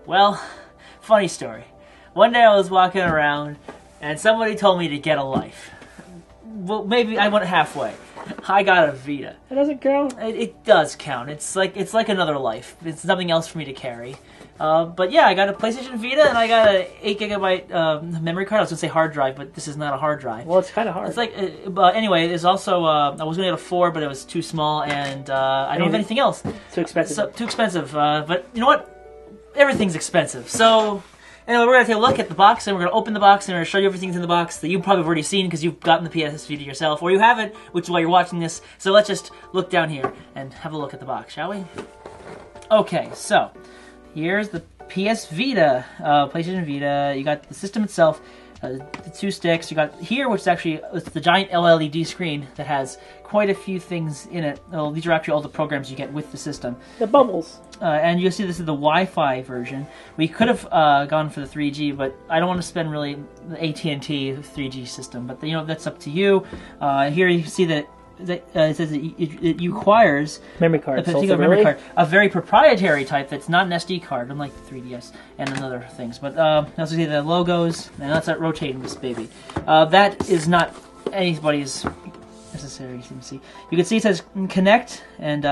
Well, funny story. One day I was walking around, and somebody told me to get a life. Well, maybe I went halfway. I got a Vita. That doesn't count? It does count. It's like another life. It's nothing else for me to carry. But yeah, I got a PlayStation Vita, and I got an 8GB memory card. I was going to say hard drive, but this is not a hard drive. Well, it's kind of hard. It's like, but anyway, there's also, I was going to get a 4, but it was too small, and I don't have anything else. Too expensive. So, too expensive. But you know what? Everything's expensive. So, anyway, we're going to take a look at the box, and we're going to open the box, and we're going to show you everything in the box that you probably have already seen because you've gotten the PS Vita yourself, or you haven't, which is why you're watching this. So let's just look down here and have a look at the box, shall we? Okay, so here's the PS Vita, PlayStation Vita. You got the system itself, the 2 sticks. You got here, which is actually it's the giant LED screen that has quite a few things in it. Well, these are actually all the programs you get with the system. The bubbles. And you'll see this is the Wi-Fi version. We could have gone for the 3G, but I don't want to spend really the AT&T 3G system. But you know, that's up to you. Here you see that. It says it requires memory card, a particular memory card, a very proprietary type that's not an SD card, unlike the 3DS and other things. But also see the logos, and that's not rotating this baby. That is not anybody's necessary. You can see. You can see it says connect, and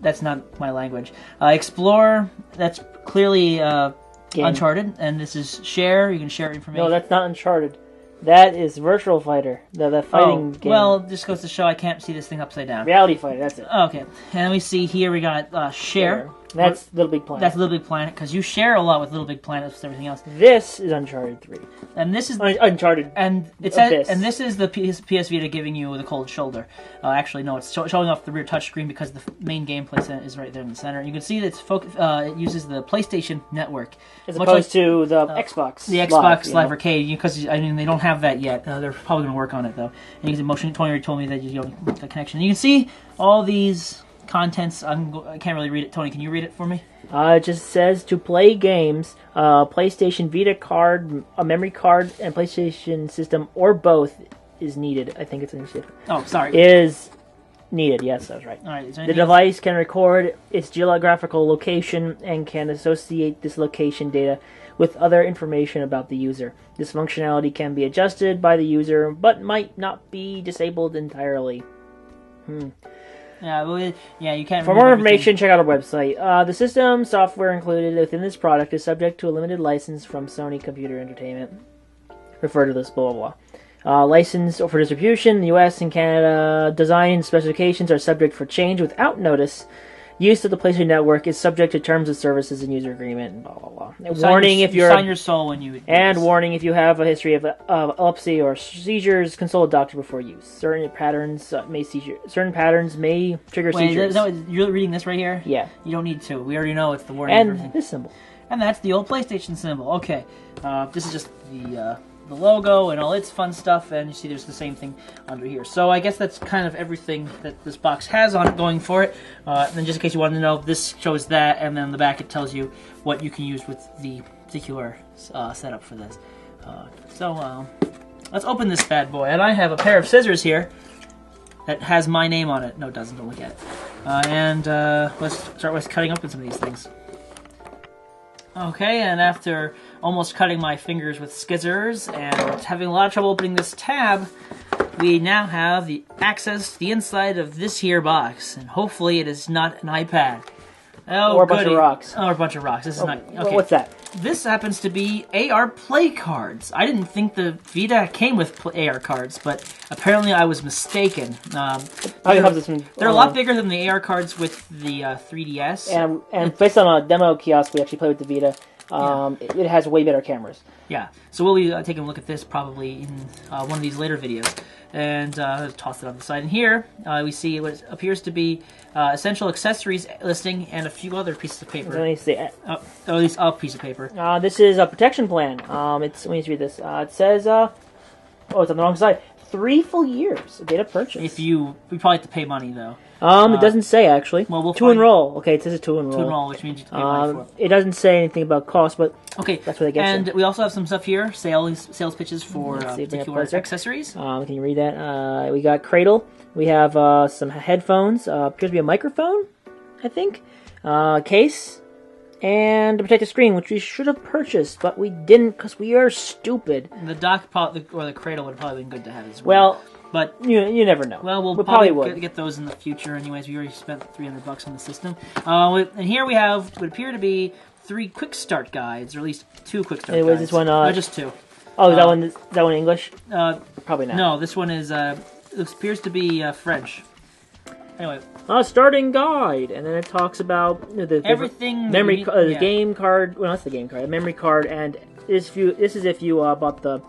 that's not my language. Explore, that's clearly Uncharted, and this is share. You can share information. No, that's not Uncharted. That is Virtual Fighter, the fighting game. Well, this goes to show I can't see this thing upside down. Reality Fighter, that's it. Okay, and we see here we got share. That's Little Big Planet. That's Little Big Planet, because you share a lot with Little Big Planet with everything else. This is Uncharted 3. And this is Uncharted. And it says, and this is the PS Vita giving you the cold shoulder. Actually, no, it's showing off the rear touchscreen because the main gameplay is right there in the center. You can see that it uses the PlayStation Network as opposed to the Xbox. The Xbox Live Arcade, because I mean they don't have that yet. They're probably going to work on it though. And you can see Motion. Tony already told me that you don't get the connection. And you can see all these contents. I can't really read it. Tony, can you read it for me? It just says to play games, PlayStation Vita card, a memory card, and PlayStation system, or both, is needed. I think it's needed. Oh, sorry. Is needed. Yes, that's right. All right. The device can record its geographical location and can associate this location data with other information about the user. This functionality can be adjusted by the user, but might not be disabled entirely. Yeah, well, yeah, you can't. For more information, check out our website. The system software included within this product is subject to a limited license from Sony Computer Entertainment. Refer to this, blah, blah, blah. License for distribution in the US and Canada. Design and specifications are subject for change without notice. Use of the PlayStation Network is subject to terms of services and user agreement, and blah, blah, blah. Warning if you're... sign your soul when you... And warning if you have a history of epilepsy or seizures, consult a doctor before use. Certain patterns may trigger seizures. You're reading this right here? Yeah. You don't need to. We already know it's the warning. And this symbol. And that's the old PlayStation symbol. Okay. This is just the logo and all its fun stuff, and you see there's the same thing under here. So I guess that's kind of everything that this box has on it going for it. And just in case you wanted to know, this shows that, and then on the back it tells you what you can use with the particular setup for this. Let's open this bad boy. And I have a pair of scissors here that has my name on it. No, it doesn't. Don't look at it. Let's start with cutting open some of these things. Okay, and after almost cutting my fingers with scissors and having a lot of trouble opening this tab, we now have the access to the inside of this here box, and hopefully it is not an iPad. Oh, or a bunch of rocks. Or a bunch of rocks. This is not... Okay. What's that? This happens to be AR Play cards. I didn't think the Vita came with AR cards, but apparently I was mistaken. They're a lot bigger than the AR cards with the 3DS. And based on a demo kiosk we actually played with the Vita, it has way better cameras. Yeah, so we'll be taking a look at this probably in one of these later videos. And toss it on the side. And here we see what appears to be essential accessories listing and a few other pieces of paper. Let me see. At least a piece of paper. This is a protection plan. Let me read this. It says, oh, it's on the wrong side. 3 full years of data purchase. We probably have to pay money though. It doesn't say actually. Well, we'll to enroll. Okay, it says to enroll. To enroll, which means you have to pay money for. It doesn't say anything about cost, but okay, that's what I guess. And we also have some stuff here, sales pitches for particular accessories. Can you read that? We got Cradle. We have some headphones. Appears to be a microphone, I think. Case. And to protect the screen, which we should have purchased, but we didn't because we are stupid. The dock or the cradle would have probably been good to have as well. But you never know. Well, we'll probably get those in the future anyways. We already spent $300 on the system. And here we have what appear to be 3 quick start guides, or at least 2 quick start guides. This one? No, just 2. Oh, is that one English? Probably not. No, this one is. It appears to be French. Anyway. Starting guide, and then it talks about everything. Memory, game card. Well, that's the game card. A memory card, and this is if you bought the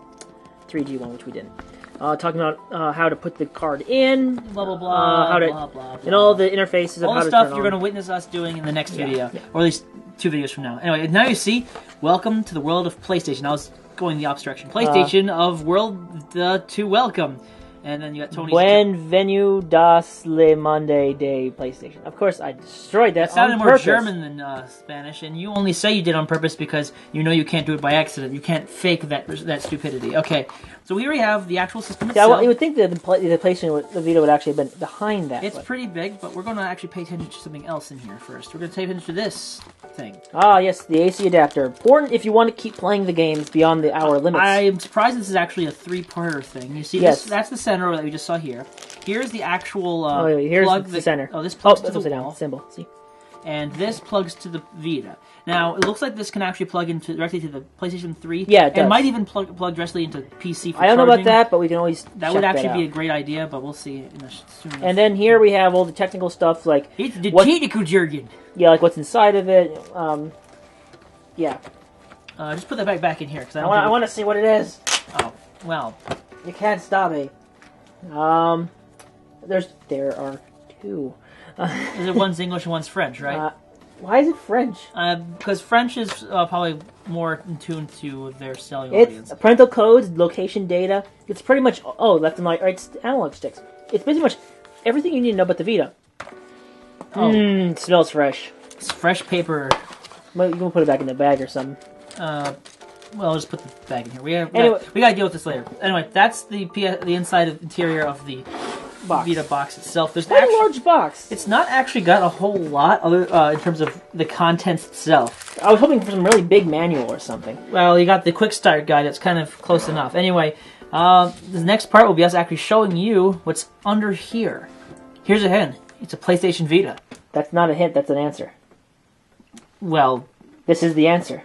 3G one, which we didn't. Talking about how to put the card in, blah blah blah, blah blah, and all the interfaces of all how the to stuff turn you're on. going to witness us doing in the next video, or at least 2 videos from now. Anyway, now you see, welcome to the world of PlayStation. I was going the opposite direction. PlayStation of world to welcome. And then you got Tony's... Bienvenue das le monde de PlayStation. Of course, I destroyed that. It sounded on more purpose. German than Spanish, and you only say you did on purpose because you know you can't do it by accident. You can't fake that stupidity. Okay, so we already have the actual system itself. Yeah, you would think that the PlayStation, the Vita would actually have been behind that. It's pretty big, but we're going to actually pay attention to something else in here first. We're going to pay attention to this thing. Ah, yes, the AC adapter. Important if you want to keep playing the games beyond the hour limits. I'm surprised this is actually a 3-parter thing. You see, that's the center that we just saw here. Here's the actual here's plug. the center. Oh, this plugs to the upside wall. down symbol. See, and this plugs to the Vita. Now, it looks like this can actually plug directly to the PlayStation 3. Yeah, it does. It might even plug directly into PC for I don't know charging. about that, but we can always That would actually be a great idea, but we'll see. Soon enough. And then here we have all the technical stuff, like... It's the technical jargon. Yeah, like what's inside of it. Yeah. Just put that back in here, because I want to see what it is. Oh, well. You can't stop me. There are 2. Is it one's English and one's French, right? Why is it French? Because French is probably more in tune to their selling audience. It's parental codes, location data. It's pretty much left and right. It's analog sticks. It's pretty much everything you need to know about the Vita. Oh, it smells fresh. It's fresh paper. Well, you can put it back in the bag or something. Well, I'll just put the bag in here. We gotta deal with this later. Anyway, that's the inside of interior of the Vita box itself. There's a large box. It's not actually got a whole lot in terms of the contents itself. I was hoping for some really big manual or something. Well, you got the quick start guide. That's kind of close enough. Anyway, the next part will be us actually showing you what's under here. Here's a hint. It's a PlayStation Vita. That's not a hint. That's an answer. Well, this is the answer.